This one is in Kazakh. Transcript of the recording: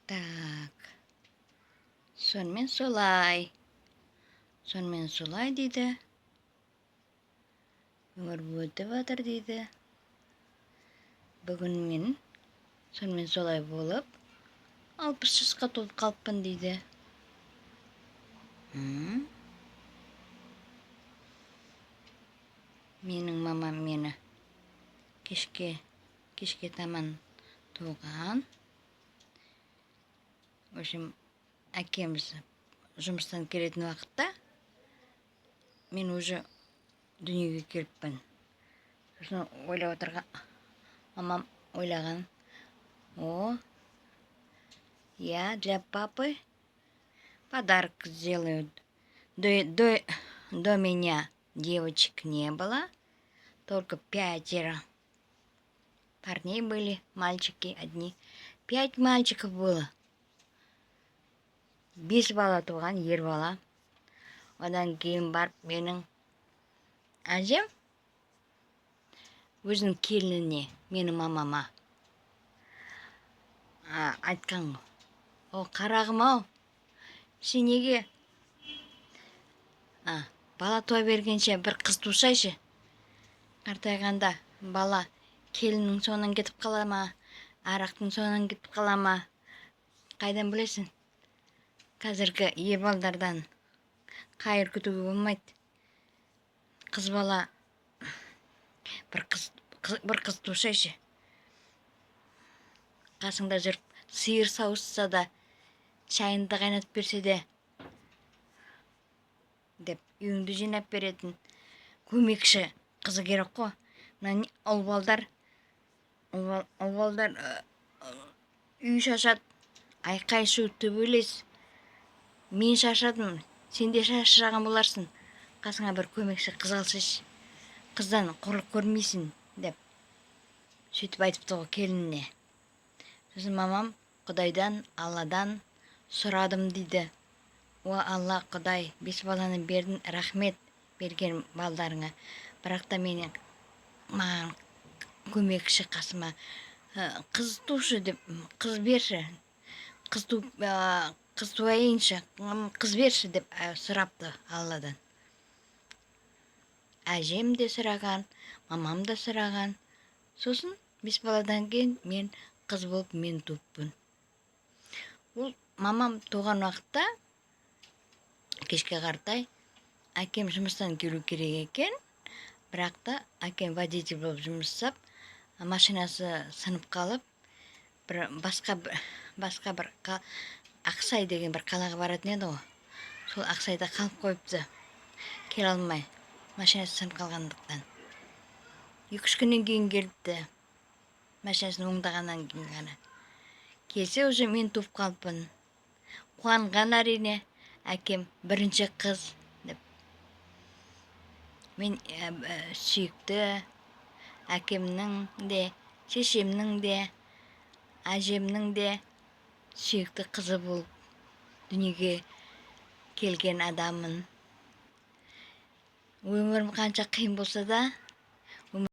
Так. Сонымен солай. Сонымен солай дейді. Өмір өтіп жатыр дейді. Бүгін мен сонымен солай болып 60 жасқа толып қалыппын дейді. Менің мамам мені кешке таман туған. В общем, әкеміз жұмыстан келетін уақытта мен уже дүниеге келіппін. Сосын ойлап отырған, мамам ойлаған, я для папы подарок сделаю. До меня девочек не было, только 5 парней были, мальчики одни. 5 мальчиков было. 5 бала туған, ер бала. Одан кейін барып менің әжем өзінің келініне, менің мамама айтқан, қарағым-ау, сен неге бала туа бергенше бір қыз тусайшы. Қартайғанда бала келіннің соңынан кетіп қала ма, арақтың соңынан кетіп қала ма, қайдан білесің? Қазіргі ер балдардан қайыр күтуге болмайды. Қыз бала бір қыз тусайшы. Қасыңда жүріп, сиыр сауысса да, шайынды қайнатып берсе де, деп үйіңді жинап беретін көмекші қызы керек қой. Ол балдар үй шашады, айқай шу төбелес. Мен шашадым, сен де шашаған боларсың. Қасыңа бір көмекші қыз алсайшы. Қыздан қорлық көрмейсің, деп сөйтіп айтыпты ғой келініне. Сосын мамам Құдайдан, Алладан сұрадым дейді. Алла, Құдай, 5 баланы бердің, рахмет берген балдарыңа. Бірақ та маған көмекші қасыма қыз тушы деп, қыз берші, қыз туайыншы, қыз берші деп сұрапты Алладан. Әжем де сұраған, мамам да сұраған. Сосын 5 баладан кейін мен қыз болып мен туыппын. Ол мамам туған уақытта кешке қартай әкем жұмыстан келу керек екен. Бірақ та әкем водитель болып жұмыс жасап, машинасы сынып қалып, басқа бір Ақсай деген бір қалаға баратын еді ғой. Сол Ақсайда қалып қойыпты. Келе алмай, машинасы сынып қалғандықтан. 2-3 күннен кейін келіпті. Машинасын оңдағаннан кейін ғана. Келсе уже мен туып қалыппын. Қуанған әрине, әкем бірінші қыз деп. Мен сүйікті әкемнің де, шешемнің де, әжемнің де сүйікті қызы болып дүниеге келген адамын. Өмірім қанша қиын болса да,